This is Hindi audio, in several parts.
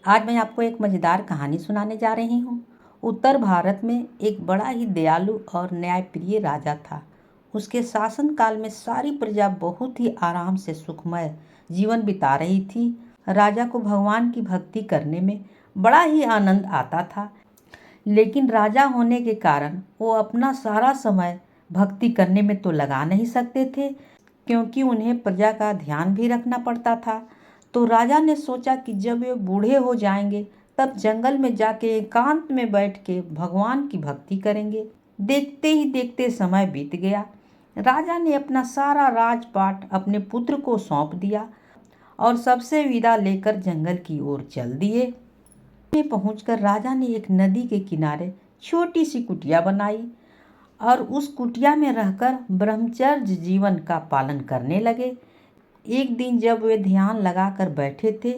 आज मैं आपको एक मज़ेदार कहानी सुनाने जा रही हूँ। उत्तर भारत में एक बड़ा ही दयालु और न्यायप्रिय राजा था। उसके शासनकाल में सारी प्रजा बहुत ही आराम से सुखमय जीवन बिता रही थी। राजा को भगवान की भक्ति करने में बड़ा ही आनंद आता था, लेकिन राजा होने के कारण वो अपना सारा समय भक्ति करने में तो लगा नहीं सकते थे, क्योंकि उन्हें प्रजा का ध्यान भी रखना पड़ता था। तो राजा ने सोचा कि जब वे बूढ़े हो जाएंगे तब जंगल में जाके एकांत में बैठ के भगवान की भक्ति करेंगे। देखते ही देखते समय बीत गया। राजा ने अपना सारा राजपाट अपने पुत्र को सौंप दिया और सबसे विदा लेकर जंगल की ओर चल दिए। में पहुंचकर राजा ने एक नदी के किनारे छोटी सी कुटिया बनाई और उस कुटिया में रहकर ब्रह्मचर्य जीवन का पालन करने लगे। एक दिन जब वे ध्यान लगाकर बैठे थे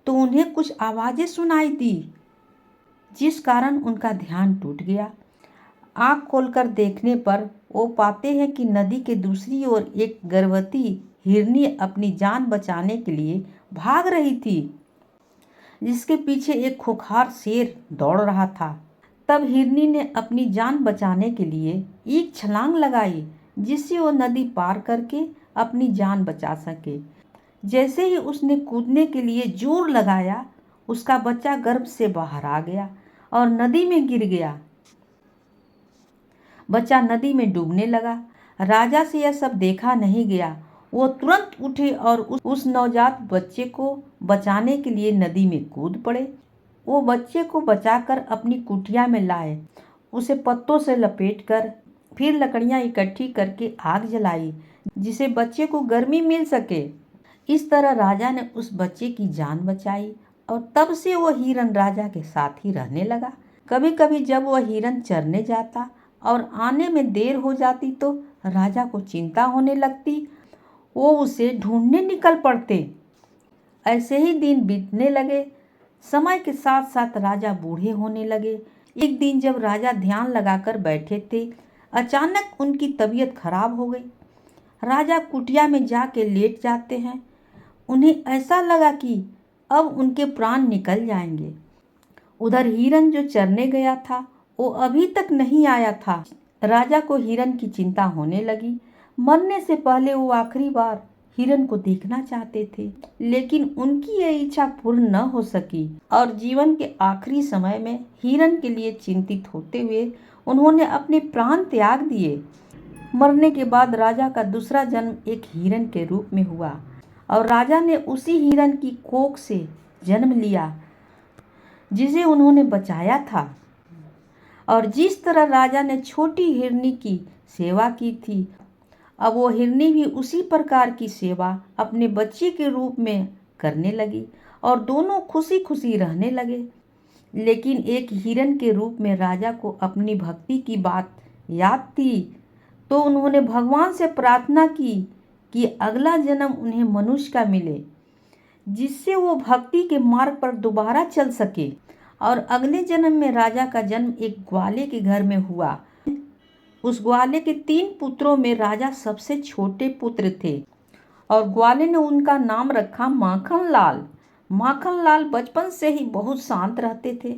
तो उन्हें कुछ आवाज़ें सुनाई दी, जिस कारण उनका ध्यान टूट गया। आँख खोलकर देखने पर वो पाते हैं कि नदी के दूसरी ओर एक गर्भवती हिरनी अपनी जान बचाने के लिए भाग रही थी, जिसके पीछे एक खूंखार शेर दौड़ रहा था। तब हिरनी ने अपनी जान बचाने के लिए एक छलांग लगाई, जिससे वो नदी पार करके अपनी जान बचा सके। जैसे ही उसने कूदने के लिए जोर लगाया, उसका बच्चा गर्भ से बाहर आ गया और नदी में गिर गया। बच्चा नदी में डूबने लगा। राजा से यह सब देखा नहीं गया। वो तुरंत उठे और उस नवजात बच्चे को बचाने के लिए नदी में कूद पड़े। वो बच्चे को बचाकर अपनी कुटिया में लाए, उसे पत्तों से लपेटकर फिर लकड़ियां इकट्ठी करके आग जलाई, जिससे बच्चे को गर्मी मिल सके। इस तरह राजा ने उस बच्चे की जान बचाई और तब से वो हिरन राजा के साथ ही रहने लगा। कभी कभी जब वह हिरन चरने जाता और आने में देर हो जाती तो राजा को चिंता होने लगती। वो उसे ढूंढने निकल पड़ते। ऐसे ही दिन बीतने लगे। समय के साथ साथ राजा बूढ़े होने लगे। एक दिन जब राजा ध्यान लगाकर बैठे थे, अचानक उनकी तबीयत खराब हो गई। राजा कुटिया में जाके लेट जाते हैं। उन्हें ऐसा लगा कि अब उनके प्राण निकल जाएंगे। उधर हिरन जो चरने गया था वो अभी तक नहीं आया था। राजा को हिरन की चिंता होने लगी। मरने से पहले वो आखिरी बार हिरन को देखना चाहते थे, लेकिन उनकी ये इच्छा पूर्ण न हो सकी और जीवन के आखिरी समय में हिरन के लिए चिंतित होते हुए उन्होंने अपने प्राण त्याग दिए। मरने के बाद राजा का दूसरा जन्म एक हिरन के रूप में हुआ और राजा ने उसी हिरन की कोख से जन्म लिया जिसे उन्होंने बचाया था। और जिस तरह राजा ने छोटी हिरनी की सेवा की थी, अब वो हिरनी भी उसी प्रकार की सेवा अपने बच्चे के रूप में करने लगी और दोनों खुशी खुशी रहने लगे। लेकिन एक हिरन के रूप में राजा को अपनी भक्ति की बात याद थी, तो उन्होंने भगवान से प्रार्थना की कि अगला जन्म उन्हें मनुष्य का मिले, जिससे वो भक्ति के मार्ग पर दोबारा चल सके। और अगले जन्म में राजा का जन्म एक ग्वाले के घर में हुआ। उस ग्वाले के 3 पुत्रों में राजा सबसे छोटे पुत्र थे और ग्वाले ने उनका नाम रखा माखन लाल। माखन लाल बचपन से ही बहुत शांत रहते थे।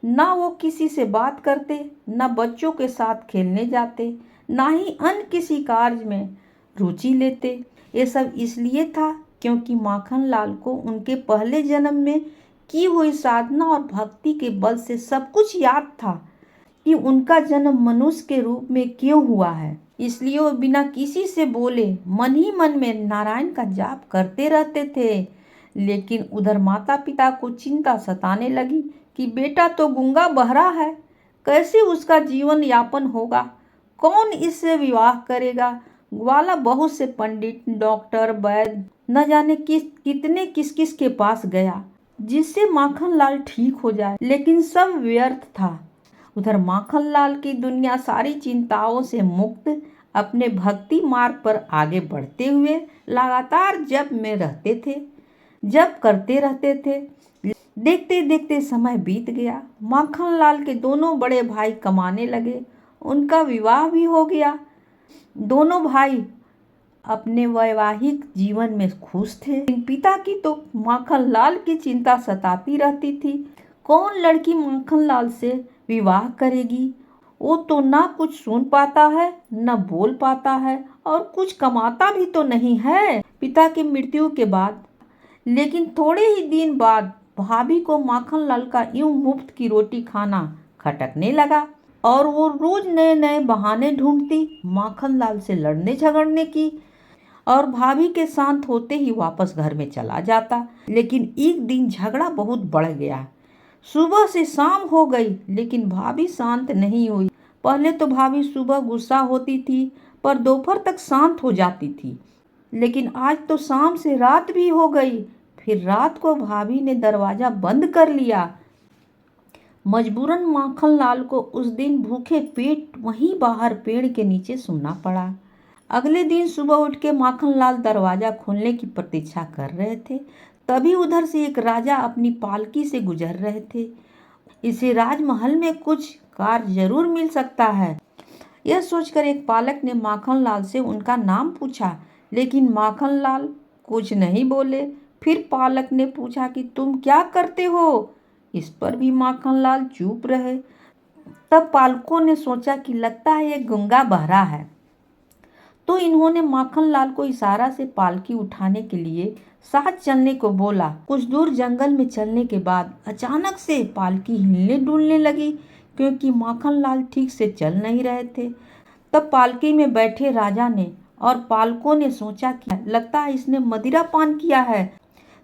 ना वो किसी से बात करते, ना बच्चों के साथ खेलने जाते, ना ही अन्य किसी कार्य में रुचि लेते। ये सब इसलिए था क्योंकि माखन लाल को उनके पहले जन्म में की हुई साधना और भक्ति के बल से सब कुछ याद था कि उनका जन्म मनुष्य के रूप में क्यों हुआ है। इसलिए वो बिना किसी से बोले मन ही मन में नारायण का जाप करते रहते थे। लेकिन उधर माता पिता को चिंता सताने लगी कि बेटा तो गूंगा बहरा है, कैसे उसका जीवन यापन होगा, कौन इससे विवाह करेगा। ग्वाला बहुत से पंडित, डॉक्टर, वैद्य, न जाने कितने किस किस के पास गया जिससे माखन लाल ठीक हो जाए, लेकिन सब व्यर्थ था। उधर माखन लाल की दुनिया सारी चिंताओं से मुक्त अपने भक्ति मार्ग पर आगे बढ़ते हुए लगातार जप में रहते थे, जप करते रहते थे। देखते देखते समय बीत गया। माखन लाल के दोनों बड़े भाई कमाने लगे, उनका विवाह भी हो गया। दोनों भाई अपने वैवाहिक जीवन में खुश थे। पिता की तो माखनलाल की चिंता सताती रहती थी। कौन लड़की माखनलाल से विवाह करेगी? वो तो ना कुछ सुन पाता है, न बोल पाता है और कुछ कमाता भी तो नहीं है। पिता की मृत्यु के बाद, लेकिन थोड़े ही दिन बाद भाभी को माखनलाल का यूं मुफ्त की रोटी खाना खटकने लगा और वो रोज नए नए बहाने ढूंढती माखनलाल से लड़ने झगड़ने की, और भाभी के शांत होते ही वापस घर में चला जाता। लेकिन एक दिन झगड़ा बहुत बढ़ गया। सुबह से शाम हो गई लेकिन भाभी शांत नहीं हुई। पहले तो भाभी सुबह गुस्सा होती थी पर दोपहर तक शांत हो जाती थी, लेकिन आज तो शाम से रात भी हो गई। फिर रात को भाभी ने दरवाजा बंद कर लिया। मजबूरन माखनलाल को उस दिन भूखे पेट वहीं बाहर पेड़ के नीचे सोना पड़ा। अगले दिन सुबह उठ के माखनलाल दरवाजा खोलने की प्रतीक्षा कर रहे थे, तभी उधर से एक राजा अपनी पालकी से गुजर रहे थे। इसे राजमहल में कुछ कार्य जरूर मिल सकता है, यह सोचकर एक पालक ने माखनलाल से उनका नाम पूछा, लेकिन माखनलाल कुछ नहीं बोले। फिर पालक ने पूछा कि तुम क्या करते हो? इस पर भी माखनलाल चुप रहे। तब पालकों ने सोचा कि लगता है ये गूंगा बहरा है, तो इन्होंने माखनलाल को इशारा से पालकी उठाने के लिए साथ चलने को बोला। कुछ दूर जंगल में चलने के बाद अचानक से पालकी हिलने डुलने लगी, क्योंकि माखनलाल ठीक से चल नहीं रहे थे। तब पालकी में बैठे राजा ने और पालकों ने सोचा कि लगता है इसने मदिरा पान किया है,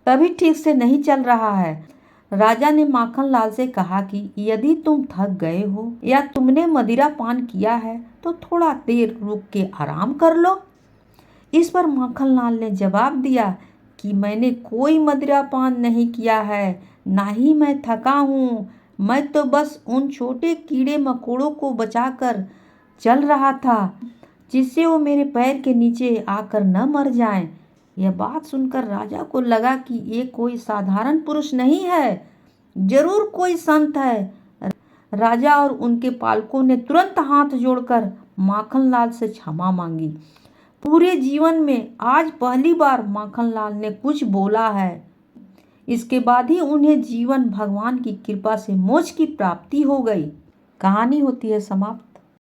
तभी ठीक से नहीं चल रहा है। राजा ने माखनलाल से कहा कि यदि तुम थक गए हो या तुमने मदिरा पान किया है तो थोड़ा देर रुक के आराम कर लो। इस पर माखनलाल ने जवाब दिया कि मैंने कोई मदिरा पान नहीं किया है, ना ही मैं थका हूँ। मैं तो बस उन छोटे कीड़े मकोड़ों को बचाकर चल रहा था, जिससे वो मेरे पैर के नीचे आकर न मर जाएं। यह बात सुनकर राजा को लगा कि ये कोई साधारण पुरुष नहीं है, जरूर कोई संत है। राजा और उनके पालकों ने तुरंत हाथ जोड़कर माखनलाल से क्षमा मांगी। पूरे जीवन में आज पहली बार माखनलाल ने कुछ बोला है। इसके बाद ही उन्हें जीवन भगवान की कृपा से मोक्ष की प्राप्ति हो गई। कहानी होती है समाप्त।